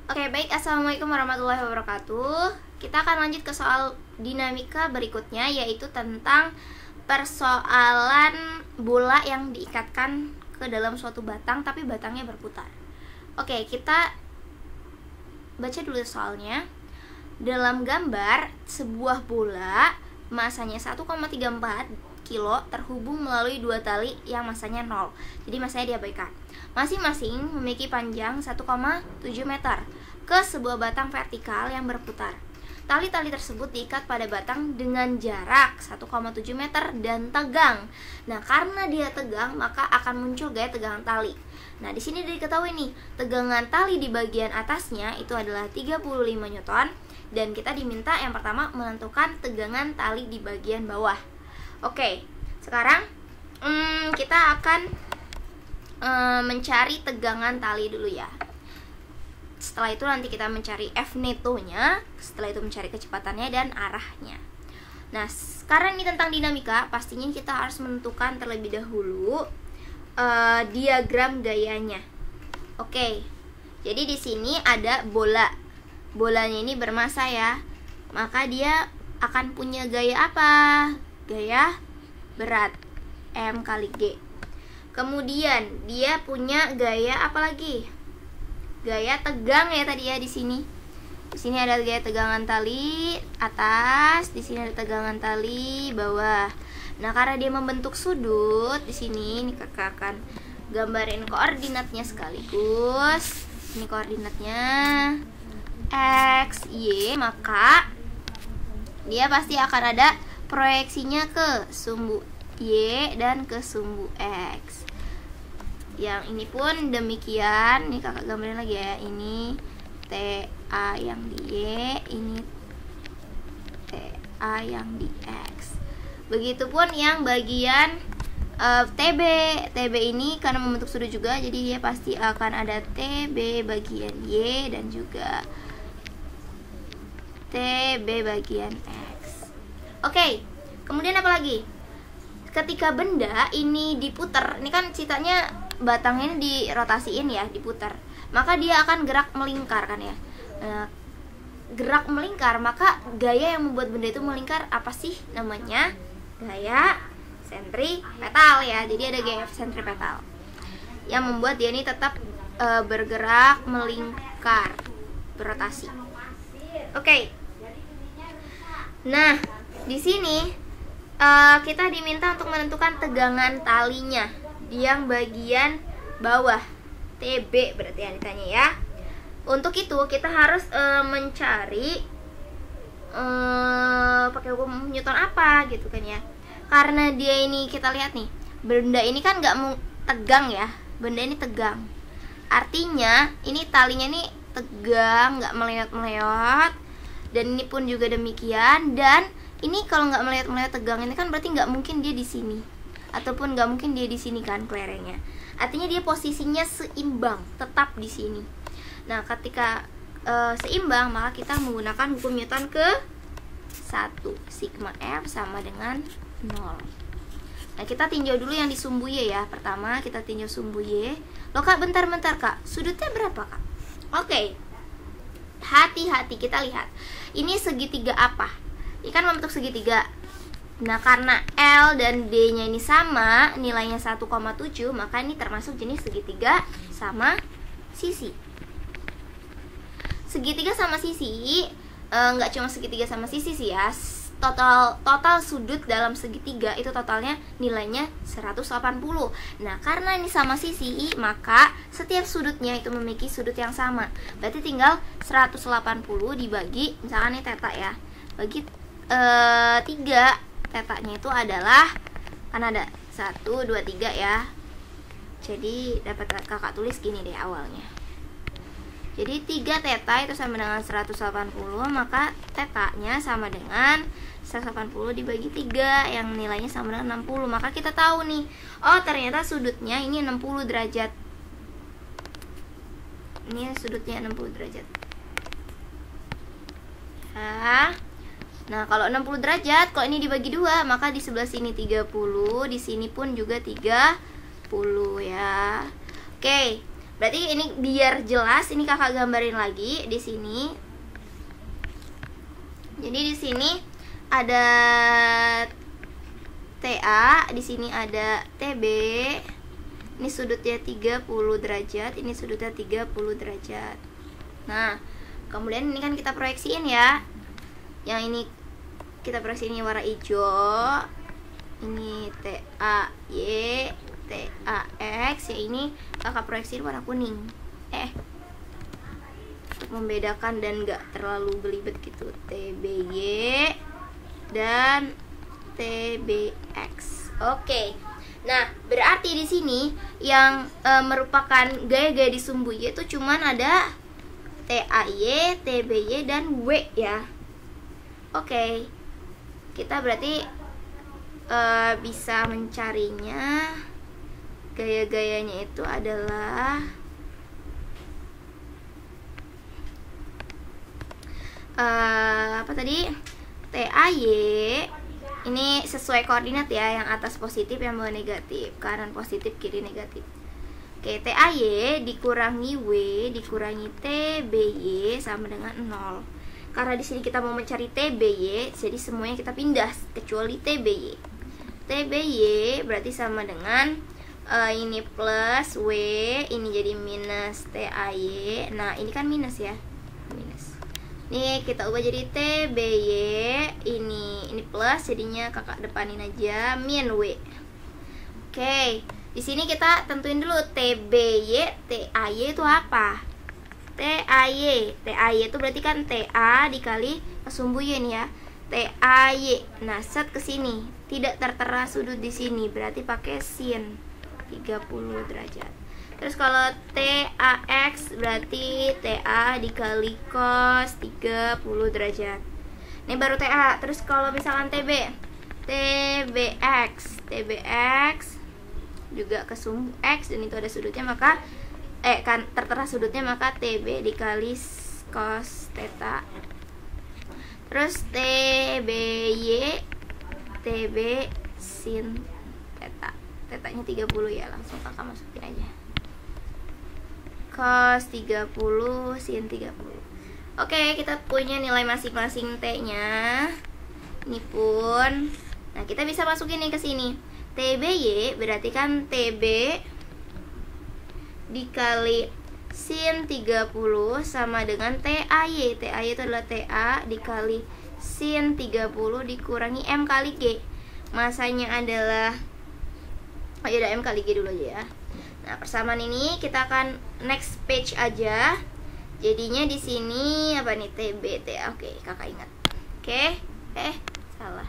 Oke, baik. Assalamualaikum warahmatullahi wabarakatuh. Kita akan lanjut ke soal dinamika berikutnya, yaitu tentang persoalan bola yang diikatkan ke dalam suatu batang, tapi batangnya berputar. Oke, kita baca dulu soalnya. Dalam gambar, sebuah bola masanya 1,34 kilo terhubung melalui dua tali yang masanya 0. Jadi masanya diabaikan. Masing-masing memiliki panjang 1,7 meter ke sebuah batang vertikal yang berputar. Tali-tali tersebut diikat pada batang dengan jarak 1,7 meter dan tegang. Nah, karena dia tegang, maka akan muncul gaya tegangan tali. Nah, di sini diketahui nih, tegangan tali di bagian atasnya itu adalah 35 Newton, dan kita diminta yang pertama menentukan tegangan tali di bagian bawah. Oke, sekarang kita akan mencari tegangan tali dulu ya. Setelah itu nanti kita mencari F netonya, setelah itu mencari kecepatannya dan arahnya. Nah, sekarang ini tentang dinamika, pastinya kita harus menentukan terlebih dahulu diagram gayanya. Oke, jadi di sini ada bola. Bolanya ini bermassa ya, maka dia akan punya gaya apa? Gaya berat, M kali G. Kemudian dia punya gaya apa lagi? Gaya tegang ya tadi ya di sini. Di sini ada gaya tegangan tali atas, di sini ada tegangan tali bawah. Nah, karena dia membentuk sudut di sini, ini kakak akan gambarin koordinatnya sekaligus. Ini koordinatnya X, Y, maka dia pasti akan ada proyeksinya ke sumbu Y dan ke sumbu X. Yang ini pun demikian. Ini kakak gambarin lagi ya. Ini TA yang di Y, ini TA yang di X. Begitupun yang bagian TB. TB ini karena membentuk sudut juga, jadi dia pasti akan ada TB bagian Y dan juga TB bagian X. Oke, kemudian apa lagi? Ketika benda ini diputar, ini kan ceritanya batangnya ini dirotasiin ya, diputar, maka dia akan gerak melingkar kan ya. Gerak melingkar, maka gaya yang membuat benda itu melingkar apa sih namanya? Gaya sentripetal ya. Jadi ada gaya sentripetal yang membuat dia ini tetap bergerak melingkar, berotasi. Oke. Nah, di sini kita diminta untuk menentukan tegangan talinya di yang bagian bawah, TB berarti yang ditanya ya. Untuk itu kita harus mencari pakai hukum Newton apa gitu kan ya. Karena dia ini kita lihat nih, benda ini kan nggak tegang ya, benda ini tegang. Artinya ini talinya ini tegang, nggak meleot-meleot, dan ini pun juga demikian. Dan ini kalau nggak meleot-meleot tegang ini kan berarti nggak mungkin dia di sini, ataupun nggak mungkin dia di sini kan kelerengnya. Artinya dia posisinya seimbang, tetap di sini. Nah, ketika seimbang, maka kita menggunakan hukum Newton ke 1, sigma F sama dengan 0. Nah, kita tinjau dulu yang di sumbu Y ya. Pertama kita tinjau sumbu Y. Loh kak, bentar kak, sudutnya berapa kak? Oke, hati-hati, kita lihat ini segitiga apa. Ini kan membentuk segitiga. Nah, karena L dan D nya ini sama, nilainya 1,7, maka ini termasuk jenis segitiga sama sisi. Segitiga sama sisi, nggak cuma segitiga sama sisi sih ya. Total sudut dalam segitiga itu totalnya nilainya 180. Nah, karena ini sama sisi, maka setiap sudutnya itu memiliki sudut yang sama. Berarti tinggal 180 dibagi, misalkan ini theta ya, bagi 3. Tetanya itu adalah, kan ada 1, 2, 3 ya. Jadi dapat kakak tulis gini deh awalnya. Jadi 3 theta itu sama dengan 180, maka tetanya sama dengan 180 dibagi 3 yang nilainya sama dengan 60. Maka kita tahu nih, oh ternyata sudutnya ini 60 derajat. Ini sudutnya 60 derajat ya. Nah, kalau 60 derajat, kalau ini dibagi 2, maka di sebelah sini 30, di sini pun juga 30 ya. Oke. Berarti ini biar jelas, ini kakak gambarin lagi di sini. Jadi di sini ada TA, di sini ada TB. Ini sudutnya 30 derajat, ini sudutnya 30 derajat. Nah, kemudian ini kan kita proyeksiin ya. Yang ini kita proyeksiin warna hijau. Ini TAY, TAX, ya ini kakak proyeksiin warna kuning. Untuk membedakan dan gak terlalu belibet gitu. TBY dan TBX. Oke. Nah, berarti di sini yang merupakan gaya-gaya di sumbu Y itu cuman ada TAY, TBY dan W ya. Oke. Kita berarti bisa mencarinya. Gaya-gayanya itu adalah apa tadi? TAY ini sesuai koordinat ya, yang atas positif, yang bawah negatif, kanan positif, kiri negatif. Oke, TAY dikurangi W dikurangi TBY sama dengan 0. Karena di sini kita mau mencari TBY, jadi semuanya kita pindah kecuali TBY. TBY berarti sama dengan ini plus W, ini jadi minus TAY. Nah, ini kan minus ya. Minus. Nih kita ubah jadi TBY, ini plus, jadinya kakak depanin aja min W. Oke, di sini kita tentuin dulu TBY, TAY itu apa? TAY itu berarti kan TA dikali sumbu Y nih ya. TAY. Nah, set ke sini, tidak tertera sudut di sini, berarti pakai sin 30 derajat. Terus kalau TAX berarti TA dikali cos 30 derajat. Ini baru TA. Terus kalau misalkan TBX juga ke sumbu X dan itu ada sudutnya, maka kan tertera sudutnya, maka TB dikali cos theta. Terus TBY TB sin theta. Tetanya 30 ya, langsung kakak masukin aja. Cos 30 sin 30. Oke, kita punya nilai masing-masing T-nya. Ini pun. Nah, kita bisa masukin nih ke sini. TBY berarti kan TB dikali sin 30 sama dengan TAY. TAY itu adalah TA dikali sin 30 dikurangi M kali G. Masanya adalah udah M kali G dulu aja ya. Nah, persamaan ini kita akan next page aja. Jadinya di sini apa nih? TBT. Oke, kakak ingat. Oke. Salah.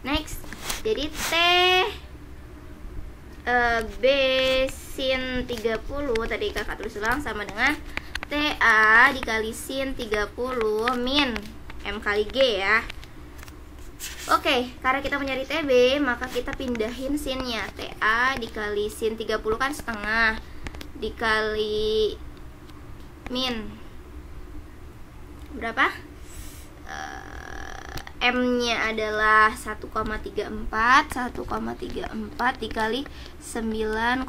Next. Jadi B sin 30 tadi kakak tulis ulang sama dengan TA dikali sin 30 min M kali G ya. Oke, karena kita mencari TB, maka kita pindahin sinnya. TA dikali sin 30 kan setengah dikali min berapa? M-nya adalah 1,34 dikali 9,8.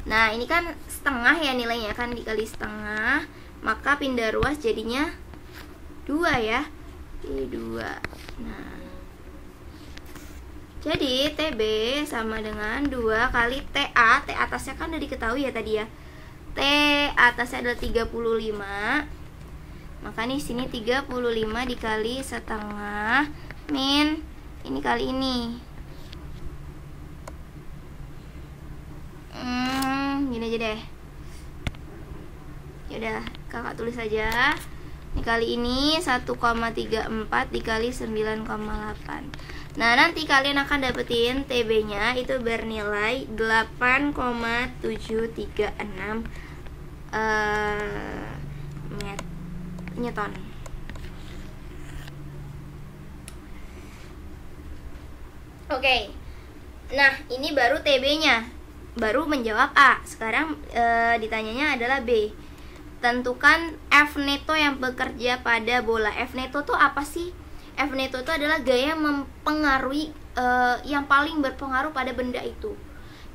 Nah, ini kan setengah ya nilainya, kan dikali setengah, maka pindah ruas jadinya 2 ya. 2. Nah, jadi TB sama dengan 2 kali TA. T atasnya kan udah diketahui ya tadi ya. T atasnya adalah 35. Maka nih sini 35 dikali setengah min ini kali ini. Gini aja deh. Yaudah, kakak tulis aja. Ini kali ini 1,34 dikali 9,8. Nah, nanti kalian akan dapetin TB-nya itu bernilai 8,736 Newton. Oke. Nah, ini baru TB-nya. Baru menjawab A. Sekarang ditanyanya adalah B. Tentukan F neto yang bekerja pada bola. F neto itu apa sih? F neto itu adalah gaya yang mempengaruhi yang paling berpengaruh pada benda itu,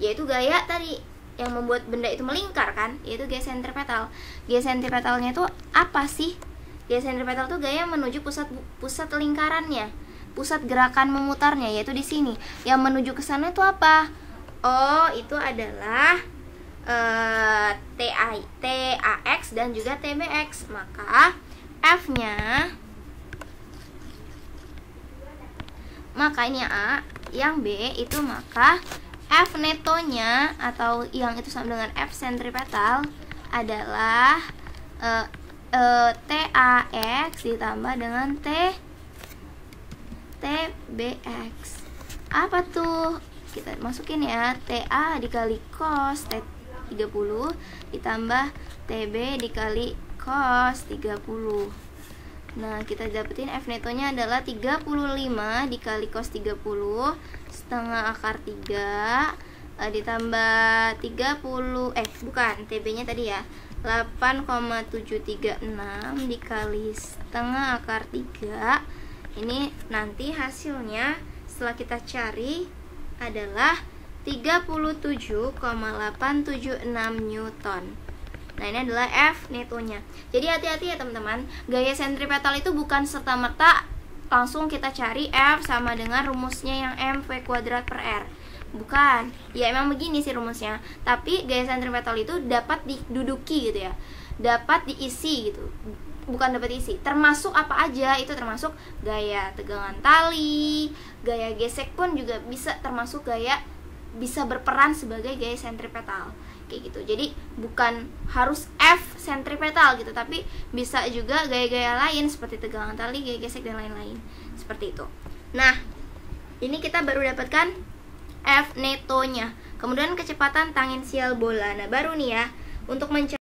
yaitu gaya tadi yang membuat benda itu melingkar kan, yaitu gaya sentripetal. Gaya sentripetalnya itu apa sih? Gaya sentripetal itu gaya menuju pusat lingkarannya, pusat gerakan memutarnya, yaitu di sini. Yang menuju ke sana itu apa? Oh, itu adalah TAX dan juga TBX. Maka F-nya, maka ini A, yang B itu maka F netonya atau yang itu sama dengan F sentripetal adalah TAX ditambah dengan TBX. Apa tuh? Kita masukin ya, TA dikali cos 30 ditambah TB dikali cos 30. Nah, kita dapetin F netonya adalah 35 dikali cos 30 setengah akar 3 ditambah 30 TB nya tadi ya 8,736 dikali setengah akar 3. Ini nanti hasilnya setelah kita cari adalah 37,876 Newton. Nah, ini adalah F netonya. Jadi hati-hati ya teman-teman, gaya sentripetal itu bukan serta-merta langsung kita cari F sama dengan rumusnya yang mv kuadrat per R. Bukan, ya emang begini sih rumusnya. Tapi gaya sentripetal itu dapat diduduki gitu ya, dapat diisi gitu. Bukan dapat diisi, termasuk apa aja, itu termasuk gaya tegangan tali, gaya gesek pun juga bisa termasuk gaya, bisa berperan sebagai gaya sentripetal. Kayak gitu. Jadi bukan harus F sentripetal gitu, tapi bisa juga gaya-gaya lain seperti tegangan tali, gaya gesek dan lain-lain. Seperti itu. Nah, ini kita baru dapatkan F netonya. Kemudian kecepatan tangensial bola. Nah, baru nih ya, untuk mencari